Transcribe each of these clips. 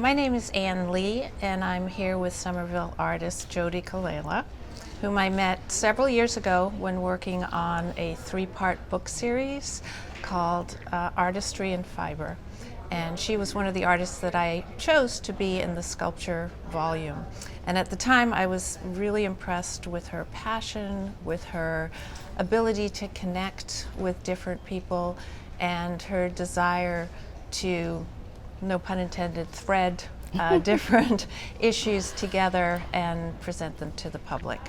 My name is Ann Lee, and I'm here with Somerville artist Jody Kalela, whom I met several years ago when working on a 3-part book series called Artistry and Fiber. And she was one of the artists that I chose to be in the sculpture volume. And at the time, I was really impressed with her passion, with her ability to connect with different people, and her desire to, no pun intended, thread different issues together and present them to the public.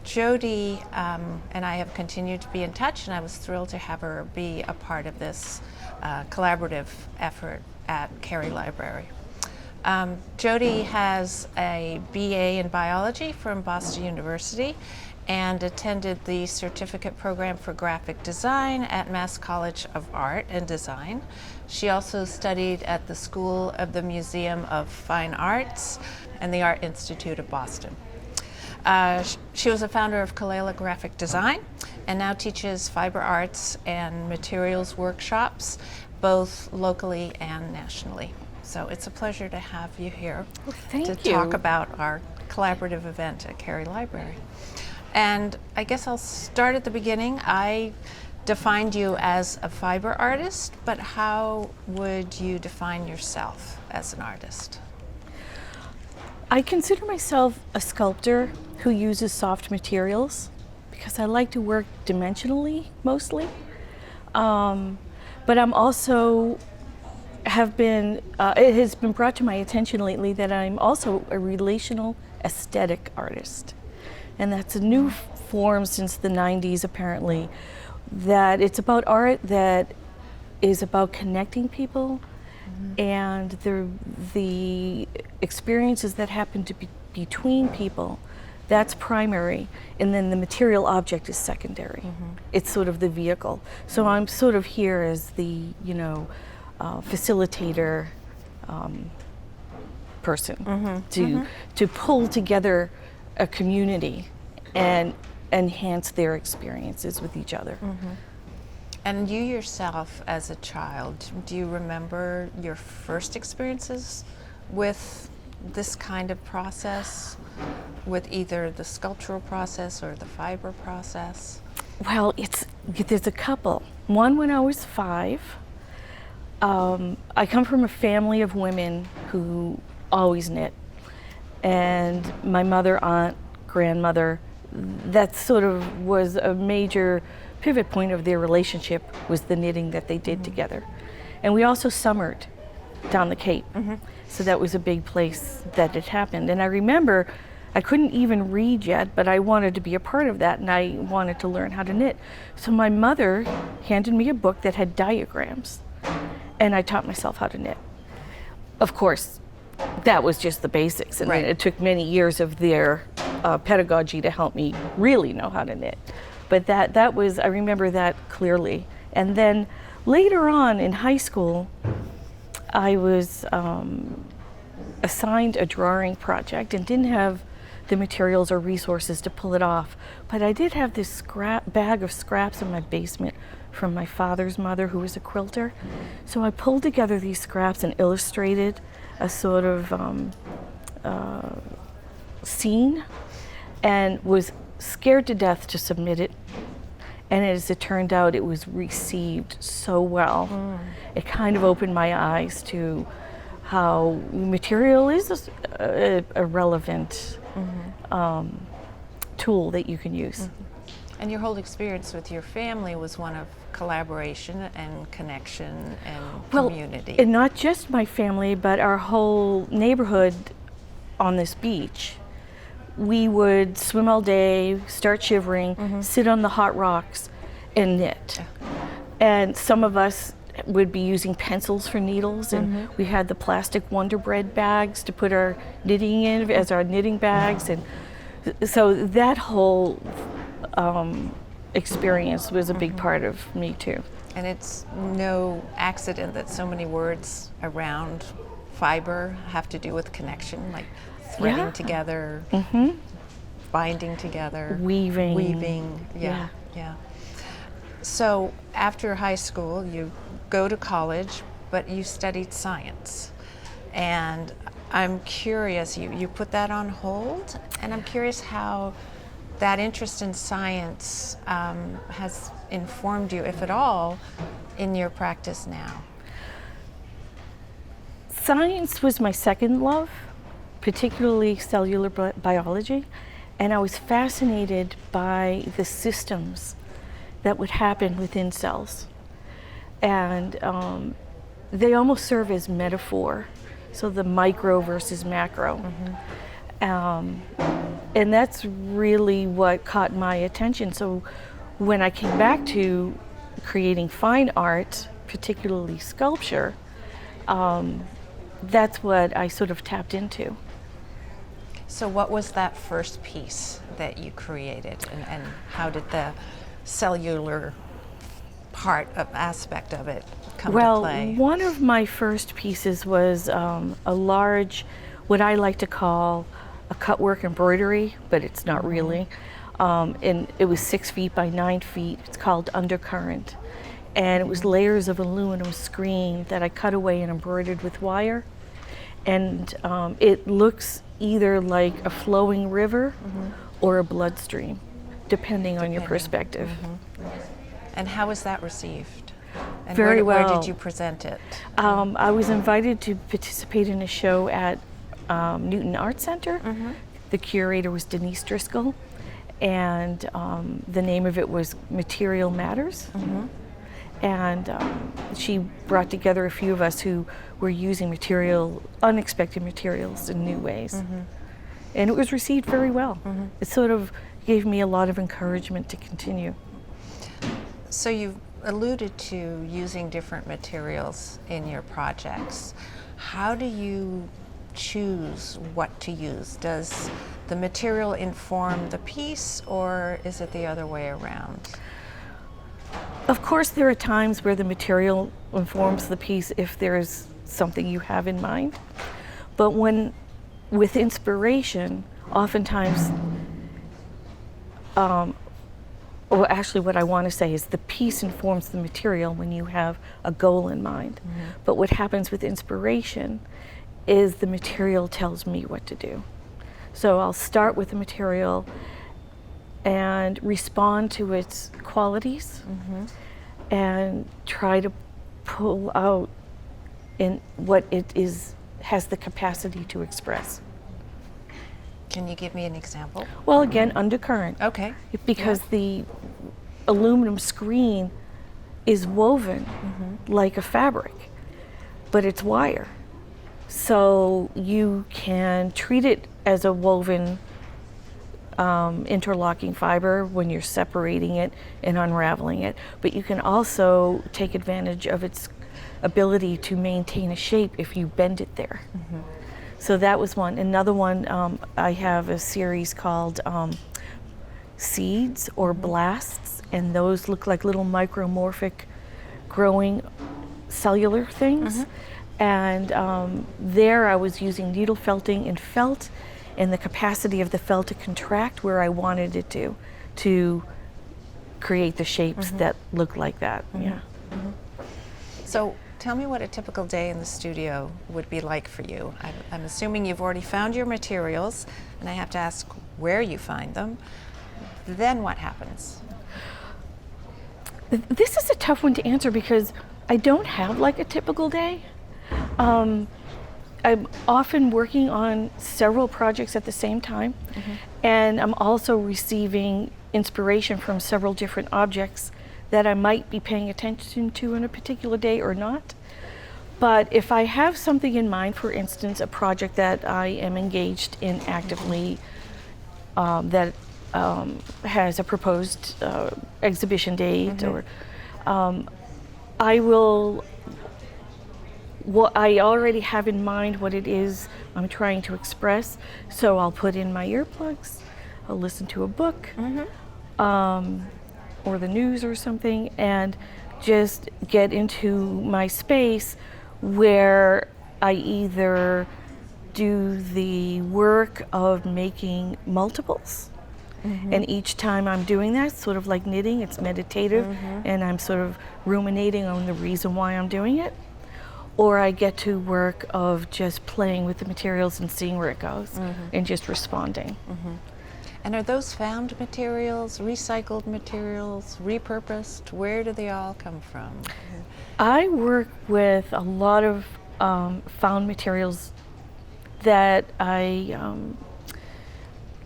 Jody and I have continued to be in touch, and I was thrilled to have her be a part of this collaborative effort at Cary Library. Jody has a BA in biology from Boston University and attended the certificate program for graphic design at Mass College of Art and Design. She also studied at the School of the Museum of Fine Arts and the Art Institute of Boston. She was a founder of Kalela Graphic Design and now teaches fiber arts and materials workshops, both locally and nationally. So it's a pleasure to have you here to talk about our collaborative event at Cary Library. And I guess I'll start at the beginning. I defined you as a fiber artist, but how would you define yourself as an artist? I consider myself a sculptor who uses soft materials because I like to work dimensionally mostly. But I'm also it has been brought to my attention lately that I'm also a relational aesthetic artist. And that's a new form since the 90s apparently, that it's about art that is about connecting people and the experiences that happen to be between people. That's primary, and then the material object is secondary. It's sort of the vehicle. So I'm sort of here as the, facilitator person to pull together a community and enhance their experiences with each other. And you yourself as a child, do you remember your first experiences with this kind of process, with either the sculptural process or the fiber process? Well, there's a couple. One when I was 5. I come from a family of women who always knit. And my mother, aunt, grandmother, that sort of was a major pivot point of their relationship, was the knitting that they did together. And we also summered down the Cape. So that was a big place that it happened. And I remember I couldn't even read yet, but I wanted to be a part of that, and I wanted to learn how to knit. So my mother handed me a book that had diagrams, and I taught myself how to knit. Of course, that was just the basics, and it took many years of their pedagogy to help me really know how to knit. But that was, I remember that clearly. And then later on in high school, I was assigned a drawing project and didn't have the materials or resources to pull it off. But I did have this bag of scraps in my basement from my father's mother, who was a quilter. So I pulled together these scraps and illustrated a sort of scene, and was scared to death to submit it. And as it turned out, it was received so well. It kind of opened my eyes to how material is a relevant tool that you can use. And your whole experience with your family was one of collaboration and connection and community. And not just my family, but our whole neighborhood on this beach. We would swim all day, start shivering, sit on the hot rocks, and knit. And some of us would be using pencils for needles, and we had the plastic Wonder Bread bags to put our knitting in as our knitting bags. And so that whole experience was a big part of me too. And it's no accident that so many words around fiber have to do with connection, like threading together, binding together, weaving. Yeah. So after high school, you go to college, but you studied science. And I'm curious, you put that on hold, and I'm curious how that interest in science has informed you, if at all, in your practice now. Science was my second love, particularly cellular biology, and I was fascinated by the systems that would happen within cells. And they almost serve as metaphor, so the micro versus macro. And that's really what caught my attention. So when I came back to creating fine art, particularly sculpture, that's what I sort of tapped into. So what was that first piece that you created, and how did the cellular aspect of it come to play? Well, one of my first pieces was a large, what I like to call a cutwork embroidery, but it's not really. And it was 6 feet by 9 feet. It's called Undercurrent. And it was layers of aluminum screen that I cut away and embroidered with wire. And it looks either like a flowing river or a bloodstream, depending on your perspective. And how was that received? And Very well. Where did you present it? I was invited to participate in a show at Newton Art Center. The curator was Denise Driscoll, and the name of it was Material Matters. And she brought together a few of us who were using unexpected materials in new ways. And it was received very well. It sort of gave me a lot of encouragement to continue. So you've alluded to using different materials in your projects. How do you choose what to use? Does the material inform the piece, or is it the other way around? Of course, there are times where the material informs the piece if there's something you have in mind. But with inspiration, oftentimes, well, actually what I want to say is the piece informs the material when you have a goal in mind. But what happens with inspiration is the material tells me what to do. So I'll start with the material and respond to its qualities and try to pull out in what it has the capacity to express. Can you give me an example? Well, again, undercurrent. Okay. Because the aluminum screen is woven like a fabric, but it's wire. So you can treat it as a woven interlocking fiber when you're separating it and unraveling it, but you can also take advantage of its ability to maintain a shape if you bend it there. So that was one. Another one, I have a series called Seeds or Blasts, and those look like little micromorphic growing cellular things. And there I was using needle felting and felt, and the capacity of the felt to contract where I wanted it to create the shapes that look like that. So tell me what a typical day in the studio would be like for you. I'm assuming you've already found your materials, and I have to ask where you find them. Then what happens? This is a tough one to answer because I don't have like a typical day. I'm often working on several projects at the same time, and I'm also receiving inspiration from several different objects that I might be paying attention to in a particular day or not. But if I have something in mind, for instance, a project that I am engaged in actively that has a proposed exhibition date, or I already have in mind what it is I'm trying to express, so I'll put in my earplugs, I'll listen to a book, or the news or something, and just get into my space where I either do the work of making multiples, and each time I'm doing that, sort of like knitting, it's meditative, and I'm sort of ruminating on the reason why I'm doing it. or I get to work of just playing with the materials and seeing where it goes and just responding. And are those found materials, recycled materials, repurposed? Where do they all come from? I work with a lot of found materials that I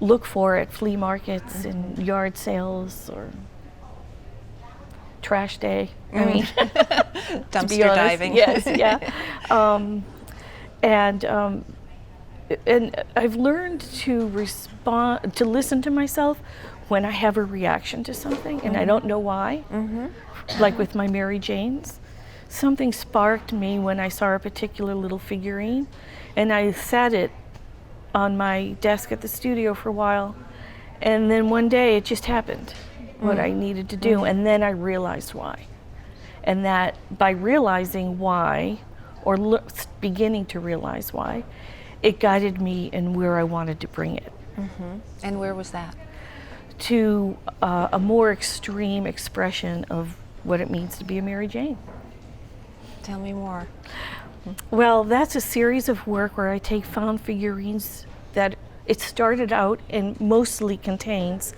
look for at flea markets and yard sales or trash day. I mean, Dumpster diving. Yes, yeah. And I've learned to respond, to listen to myself when I have a reaction to something, and I don't know why. Like with my Mary Janes, something sparked me when I saw a particular little figurine, and I sat it on my desk at the studio for a while, and then one day it just happened, what I needed to do, and then I realized why. And that by realizing why, or beginning to realize why, it guided me in where I wanted to bring it. And where was that? To a more extreme expression of what it means to be a Mary Jane. Tell me more. Well, that's a series of work where I take found figurines that it started out and mostly contains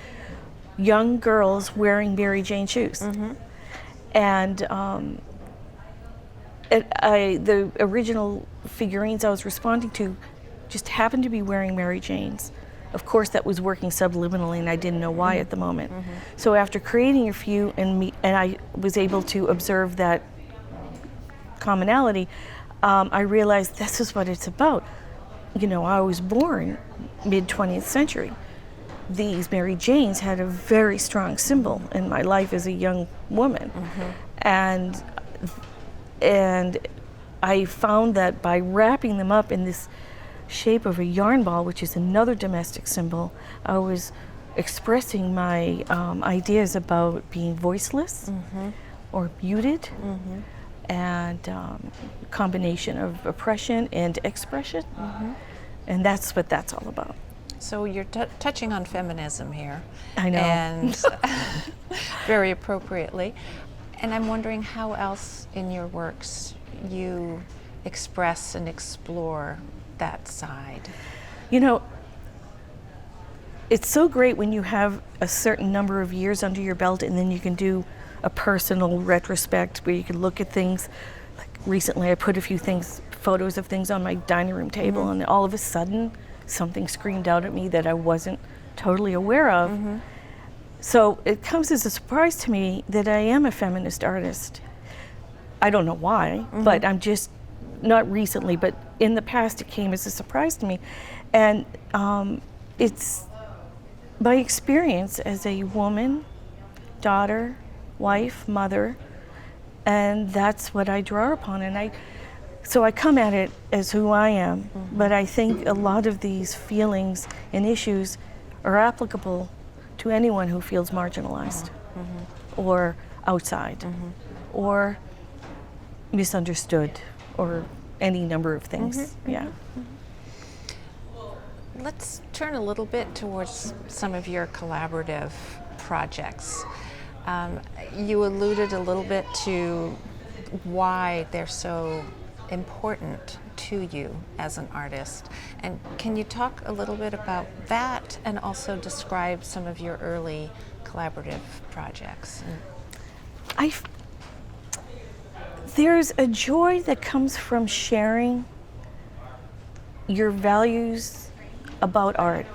young girls wearing Mary Jane shoes. And the original figurines I was responding to just happened to be wearing Mary Janes. Of course, that was working subliminally, and I didn't know why at the moment. So after creating a few, and I was able to observe that commonality, I realized this is what it's about. You know, I was born mid-20th century. These Mary Janes had a very strong symbol in my life as a young woman. And I found that by wrapping them up in this shape of a yarn ball, which is another domestic symbol, I was expressing my ideas about being voiceless or muted, and combination of oppression and expression. And that's what that's all about. So you're touching on feminism here. I know. And very appropriately. And I'm wondering how else in your works you express and explore that side. You know, it's so great when you have a certain number of years under your belt and then you can do a personal retrospect where you can look at things. Like recently I put a few photos of things on my dining room table, and all of a sudden something screamed out at me that I wasn't totally aware of. So it comes as a surprise to me that I am a feminist artist. I don't know why, but I'm just, not recently, but in the past it came as a surprise to me. And it's my experience as a woman, daughter, wife, mother, and that's what I draw upon. And so I come at it as who I am, but I think a lot of these feelings and issues are applicable to anyone who feels marginalized or outside or misunderstood or any number of things. Let's turn a little bit towards some of your collaborative projects. You alluded a little bit to why they're so important to you as an artist. And can you talk a little bit about that and also describe some of your early collaborative projects? There's a joy that comes from sharing your values about art,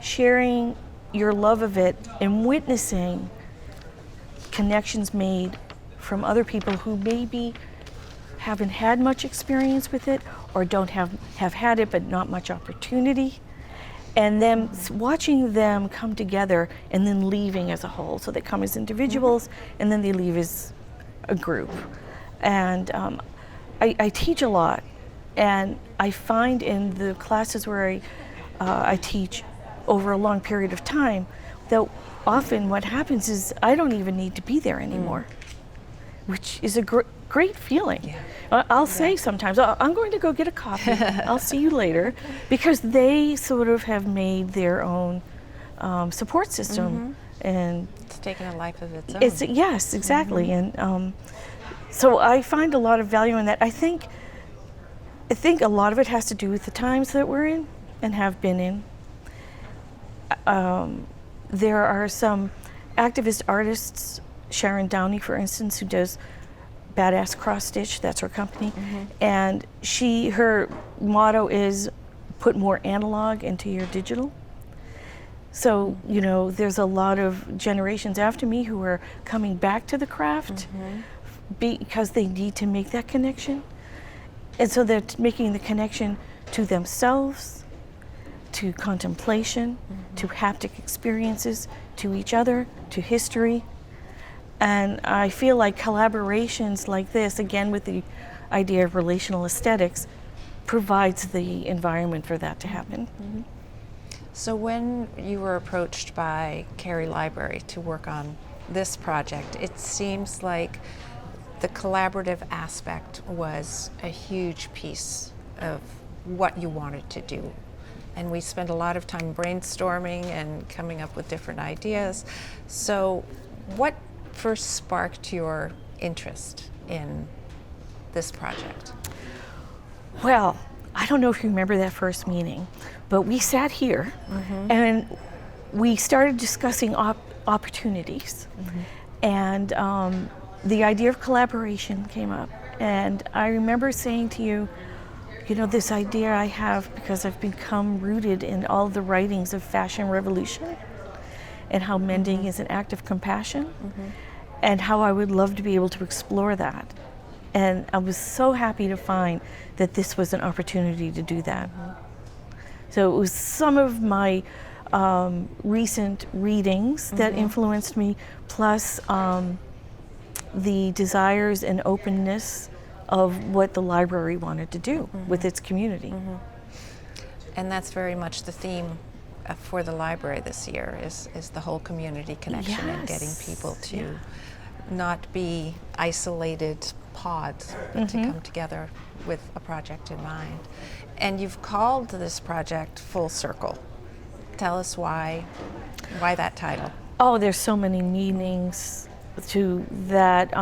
sharing your love of it and witnessing connections made from other people who maybe haven't had much experience with it or don't have had it but not much opportunity, and then watching them come together and then leaving as a whole. So they come as individuals and then they leave as a group. And I teach a lot, and I find in the classes where I teach over a long period of time that often what happens is I don't even need to be there anymore, which is a great feeling. I'll say sometimes, I'm going to go get a coffee, I'll see you later, because they sort of have made their own support system. And it's taken a life of its own. Yes, exactly. And So I find a lot of value in that. I think a lot of it has to do with the times that we're in and have been in. There are some activist artists, Sharon Downey, for instance, who does Badass Cross Stitch, that's her company, and her motto is put more analog into your digital. So, you know, there's a lot of generations after me who are coming back to the craft because they need to make that connection. And so they're making the connection to themselves, to contemplation, to haptic experiences, to each other, to history. And I feel like collaborations like this, again with the idea of relational aesthetics, provides the environment for that to happen. So when you were approached by Cary Library to work on this project, it seems like the collaborative aspect was a huge piece of what you wanted to do. And we spent a lot of time brainstorming and coming up with different ideas. So what first sparked your interest in this project? Well, I don't know if you remember that first meeting, but we sat here and we started discussing opportunities. And the idea of collaboration came up. And I remember saying to you, you know, this idea I have because I've become rooted in all the writings of Fashion Revolution and how mending is an act of compassion and how I would love to be able to explore that. And I was so happy to find that this was an opportunity to do that. So it was some of my recent readings that influenced me, plus the desires and openness of what the library wanted to do with its community. And that's very much the theme for the library this year, is the whole community connection and getting people to not be isolated pods, but to come together with a project in mind. And you've called this project Full Circle. Tell us why that title. Oh, there's so many meanings to that.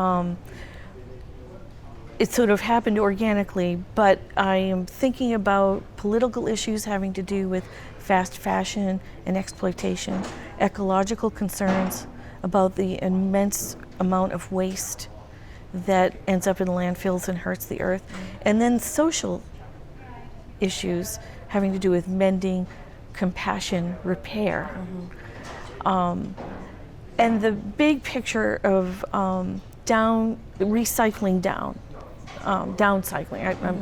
It sort of happened organically, but I am thinking about political issues having to do with fast fashion and exploitation, ecological concerns about the immense amount of waste that ends up in landfills and hurts the earth, and then social issues having to do with mending, compassion, repair. And the big picture of downscycling,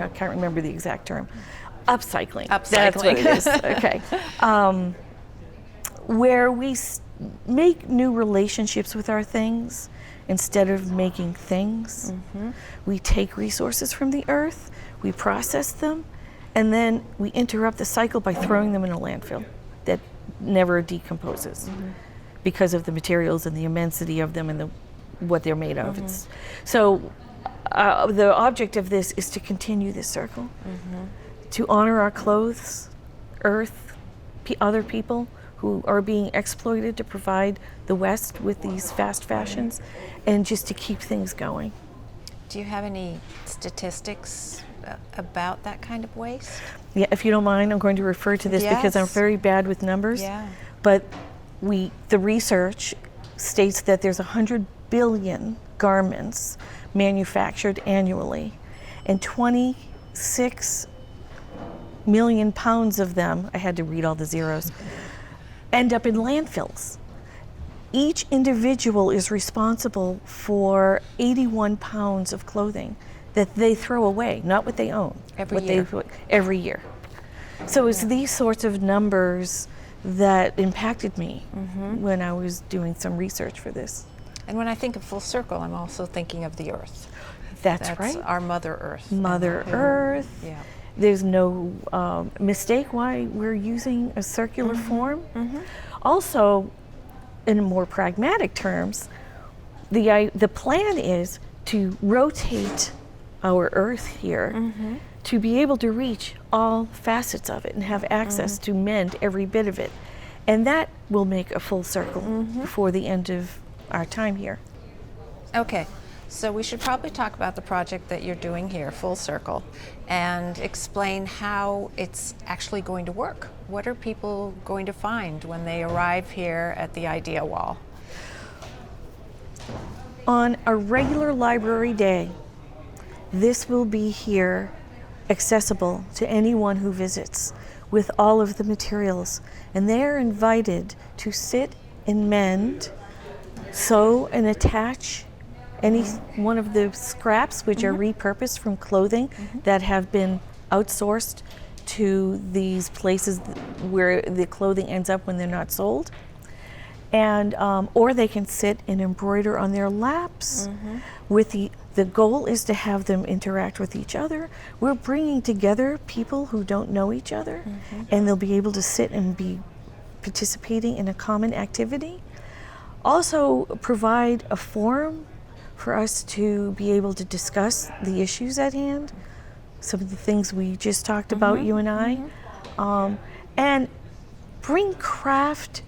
I can't remember the exact term. Upcycling. That's what it is. Okay. Where we make new relationships with our things instead of making things. We take resources from the earth, we process them, and then we interrupt the cycle by throwing them in a landfill that never decomposes because of the materials and the immensity of them and what they're made of. So the object of this is to continue this circle, to honor our clothes, earth, other people who are being exploited to provide the West with these fast fashions, and just to keep things going. Do you have any statistics about that kind of waste? Yeah, if you don't mind, I'm going to refer to this because I'm very bad with numbers. But the research states that there's 100 billion garments manufactured annually, and 26 million pounds of them, I had to read all the zeros, end up in landfills. Each individual is responsible for 81 pounds of clothing that they throw away, not what they own. Every year. So it's these sorts of numbers that impacted me when I was doing some research for this. And when I think of Full Circle, I'm also thinking of the earth. That's right. Our Mother Earth. Mother Earth. Yeah. There's no mistake why we're using a circular form. Also, in more pragmatic terms, the plan is to rotate our Earth here to be able to reach all facets of it and have access to mend every bit of it. And that will make a full circle before the end of our time here. Okay, So we should probably talk about the project that you're doing here, Full Circle, and explain how it's actually going to work. What are people going to find when they arrive here at the Idea Wall? On a regular library day, this will be here accessible to anyone who visits with all of the materials. And they are invited to sit and mend, sew and attach any one of the scraps which are repurposed from clothing that have been outsourced to these places where the clothing ends up when they're not sold. And or they can sit and embroider on their laps. With the goal is to have them interact with each other. We're bringing together people who don't know each other, and they'll be able to sit and be participating in a common activity. Also provide a forum for us to be able to discuss the issues at hand, some of the things we just talked about, you and I, and bring craft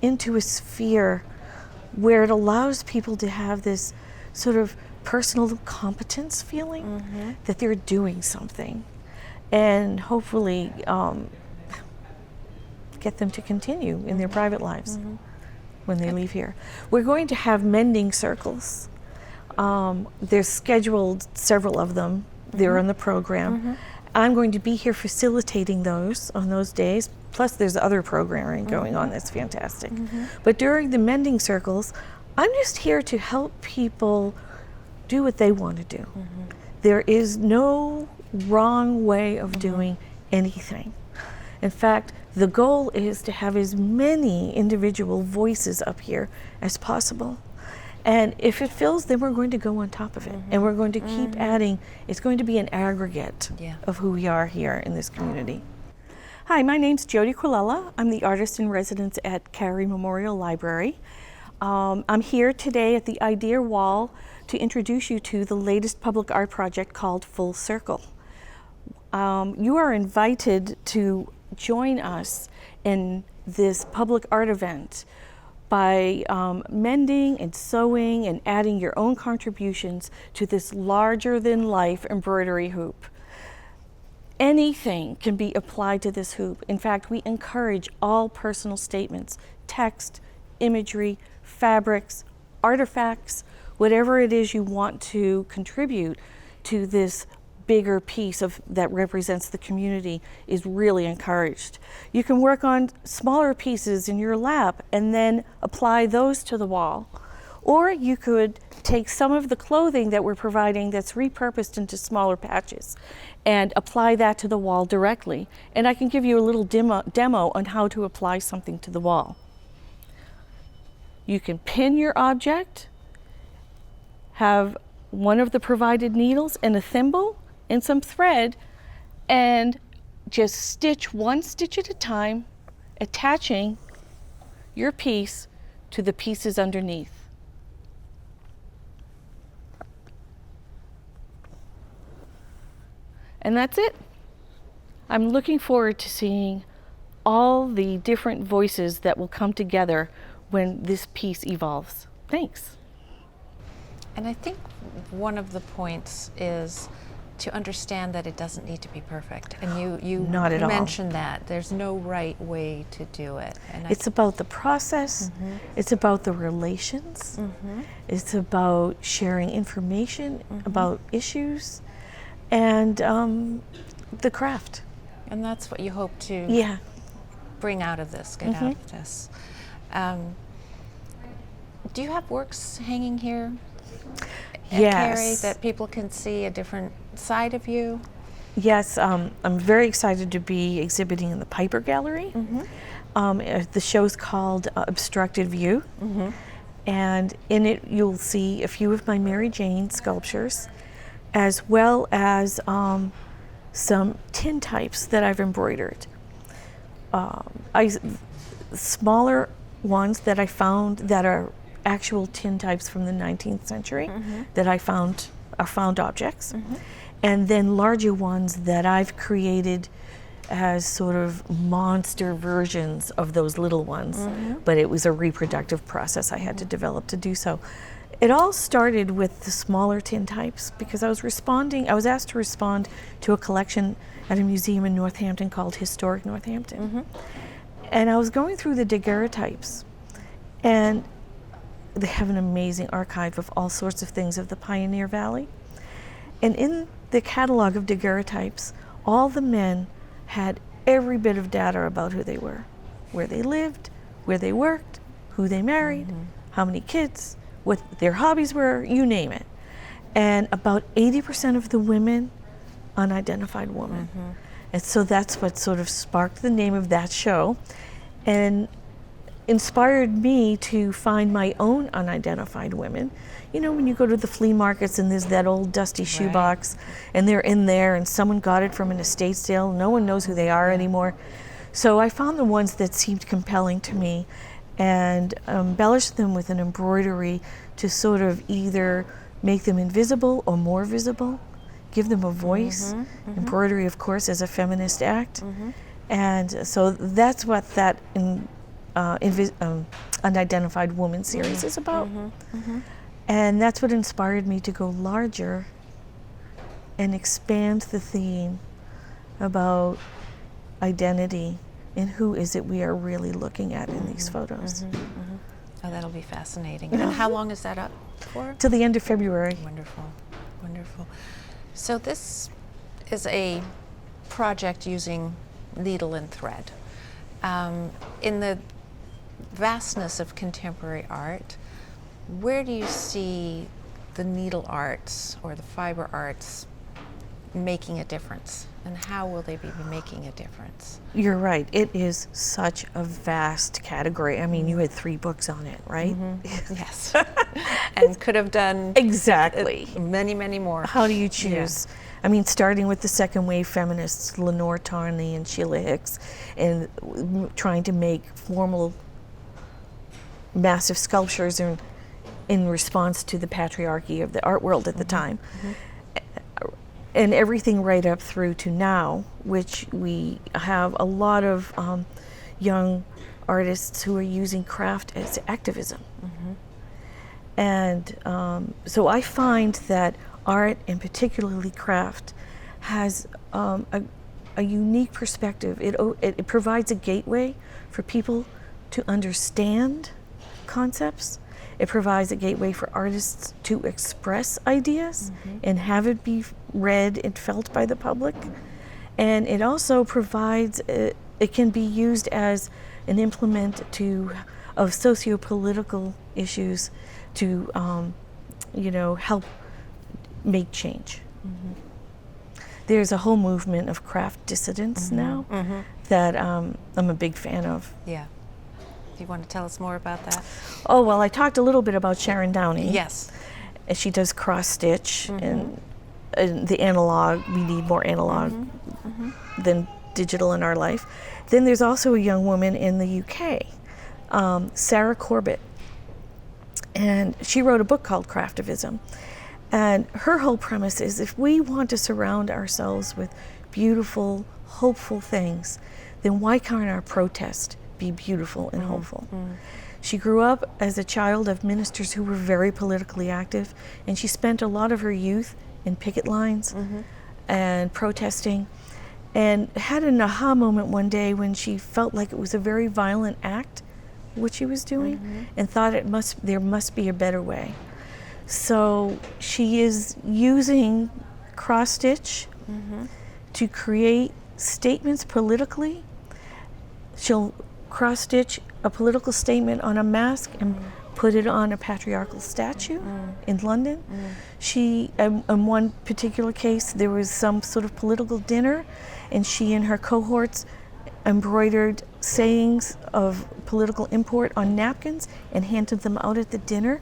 into a sphere where it allows people to have this sort of personal competence feeling that they're doing something, and hopefully get them to continue in their private lives when they leave here. We're going to have mending circles. There's scheduled several of them. They're on the program. I'm going to be here facilitating those on those days. Plus there's other programming going on that's fantastic. But during the mending circles, I'm just here to help people do what they want to do. There is no wrong way of doing anything. In fact, the goal is to have as many individual voices up here as possible. And if it fills, then we're going to go on top of it. And we're going to keep adding. It's going to be an aggregate of who we are here in this community. Hi, my name's Jody Quilella. I'm the artist in residence at Cary Memorial Library. I'm here today at the Idea Wall to introduce you to the latest public art project called Full Circle. You are invited to join us in this public art event by mending and sewing and adding your own contributions to this larger-than-life embroidery hoop. Anything can be applied to this hoop. In fact, we encourage all personal statements, text, imagery, fabrics, artifacts, whatever it is you want to contribute to this bigger piece of that represents the community is really encouraged. You can work on smaller pieces in your lap and then apply those to the wall. Or you could take some of the clothing that we're providing that's repurposed into smaller patches and apply that to the wall directly. And I can give you a little demo on how to apply something to the wall. You can pin your object, have one of the provided needles and a thimble and some thread, and just stitch one stitch at a time, attaching your piece to the pieces underneath. And that's it. I'm looking forward to seeing all the different voices that will come together when this piece evolves. Thanks. And I think one of the points is to understand that it doesn't need to be perfect. And you Not at all. mentioned that. There's no right way to do it. And It's about the process, it's about the relations, it's about sharing information about issues, and the craft. And that's what you hope to bring out of this, get out of this. Do you have works hanging here at Cary that people can see a different side of you? Yes, I'm very excited to be exhibiting in the Piper Gallery. The show's called Obstructed View, and in it you'll see a few of my Mary Jane sculptures, as well as some tin types that I've embroidered. Smaller ones that I found that are actual tin types from the 19th century that I found are found objects, and then larger ones that I've created as sort of monster versions of those little ones, but it was a reproductive process I had to develop to do so. It all started with the smaller tintypes because I was asked to respond to a collection at a museum in Northampton called Historic Northampton. And I was going through the daguerreotypes, and they have an amazing archive of all sorts of things of the Pioneer Valley. And in the catalog of daguerreotypes, all the men had every bit of data about who they were, where they lived, where they worked, who they married, how many kids, what their hobbies were, you name it. And about 80% of the women, unidentified women. And so that's what sort of sparked the name of that show and inspired me to find my own unidentified women. You know, when you go to the flea markets and there's that old dusty shoebox and they're in there and someone got it from an estate sale, no one knows who they are anymore. So I found the ones that seemed compelling to me and embellished them with an embroidery to sort of either make them invisible or more visible, give them a voice. Embroidery, of course, is a feminist act. And so that's what that Unidentified Woman series is about. And that's what inspired me to go larger and expand the theme about identity and who is it we are really looking at in these photos. Oh, that'll be fascinating. And how long is that up for? Till the end of February. Wonderful, wonderful. So this is a project using needle and thread. In the vastness of contemporary art, where do you see the needle arts or the fiber arts making a difference? And how will they be making a difference? You're right. It is such a vast category. I mean, you had 3 books on it, right? Yes. And could have done exactly many, many more. How do you choose? I mean, starting with the second wave feminists, Lenore Tawney and Sheila Hicks, and trying to make formal, massive sculptures in response to the patriarchy of the art world at the time. And everything right up through to now, which we have a lot of young artists who are using craft as activism. And so I find that art, and particularly craft, has a unique perspective. It provides a gateway for people to understand concepts. It provides a gateway for artists to express ideas and have it be read and felt by the public. And it also provides, it can be used as an implement of socio-political issues to, help make change. There's a whole movement of craft dissidents now that I'm a big fan of. Yeah. Do you want to tell us more about that? Oh, well, I talked a little bit about Sharon Downey. Yes. And she does cross stitch and the analog. We need more analog than digital in our life. Then there's also a young woman in the UK, Sarah Corbett. And she wrote a book called Craftivism. And her whole premise is if we want to surround ourselves with beautiful, hopeful things, then why can't our protest be beautiful and hopeful? She grew up as a child of ministers who were very politically active, and she spent a lot of her youth in picket lines and protesting, and had an aha moment one day when she felt like it was a very violent act, what she was doing, and thought there must be a better way. So she is using cross-stitch to create statements politically. She'll cross-stitch a political statement on a mask and put it on a patriarchal statue in London. She, in one particular case, there was some sort of political dinner, and she and her cohorts embroidered sayings of political import on napkins and handed them out at the dinner,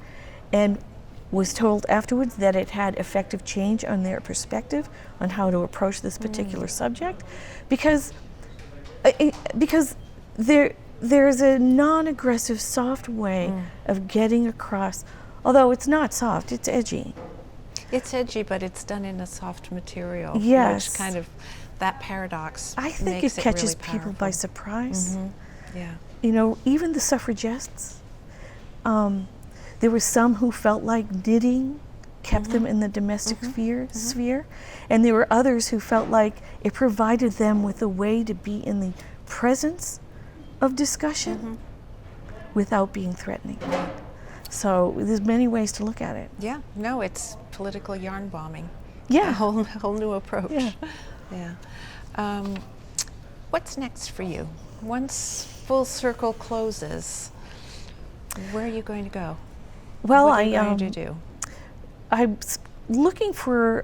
and was told afterwards that it had effective change on their perspective on how to approach this particular subject, because there's a non-aggressive, soft way of getting across, although it's not soft, it's edgy. It's edgy, but it's done in a soft material. Yes. Which kind of, that paradox I think makes it catches really people powerful. by surprise. Yeah. You know, even the suffragettes, There were some who felt like knitting kept them in the domestic sphere, and there were others who felt like it provided them with a way to be in the presence of discussion without being threatening. So there's many ways to look at it. Yeah, no, it's political yarn bombing. Yeah. A whole new approach. Yeah. Yeah. What's next for you? Once Full Circle closes, where are you going to go? Well, what are you going to do? I'm looking for,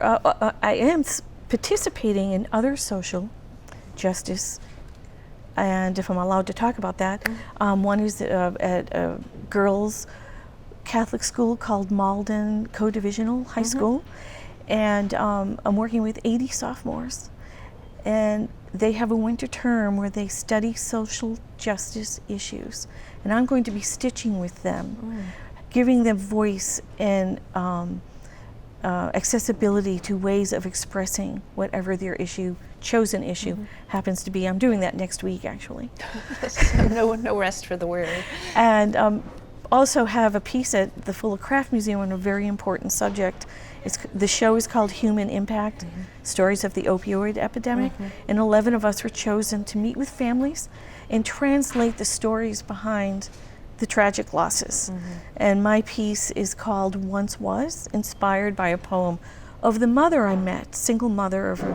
I am participating in other social justice, and if I'm allowed to talk about that, one is at a girls' Catholic school called Malden Co-Divisional High School, and I'm working with 80 sophomores, and they have a winter term where they study social justice issues, and I'm going to be stitching with them, giving them voice and accessibility to ways of expressing whatever their chosen issue happens to be. I'm doing that next week, actually. No rest for the weary. And also have a piece at the Fuller Craft Museum on a very important subject. The show is called Human Impact, Stories of the Opioid Epidemic, and 11 of us were chosen to meet with families and translate the stories behind the tragic losses. And my piece is called Once Was, inspired by a poem of the mother I met, single mother of a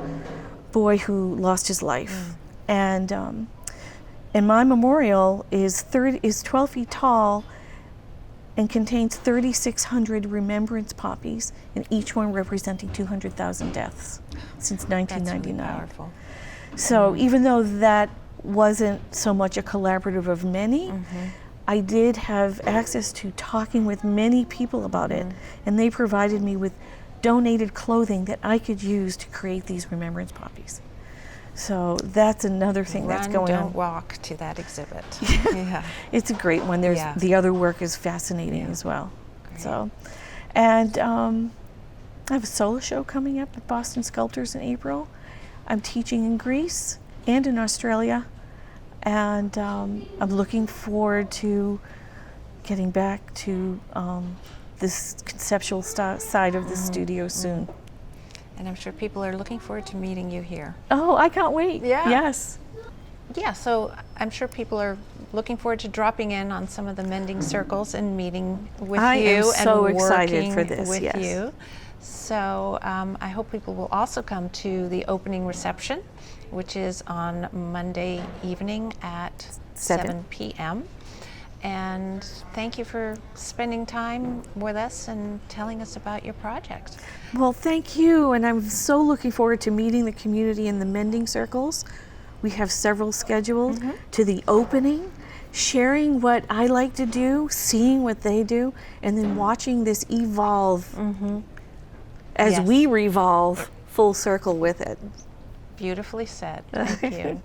boy who lost his life. And my memorial is 12 feet tall and contains 3,600 remembrance poppies, and each one representing 200,000 deaths since 1999. That's really powerful. So even though that wasn't so much a collaborative of many, I did have access to talking with many people about it, and they provided me with donated clothing that I could use to create these remembrance poppies. So that's another thing that's going on. Don't walk to that exhibit. Yeah. It's a great one. There's the other work is fascinating as well. Great. So, and I have a solo show coming up at Boston Sculptors in April. I'm teaching in Greece and in Australia, and I'm looking forward to getting back to this conceptual side of the studio soon. And I'm sure people are looking forward to meeting you here. Oh, I can't wait. Yeah. Yes. Yeah, so I'm sure people are looking forward to dropping in on some of the mending circles and meeting with I you am so and excited working for this, with yes. you. So I hope people will also come to the opening reception, which is on Monday evening at 7 p.m. And thank you for spending time with us and telling us about your project. Well, thank you, and I'm so looking forward to meeting the community in the mending circles. We have several scheduled, to the opening, sharing what I like to do, seeing what they do, and then watching this evolve as we revolve full circle with it. Beautifully said. Thank you.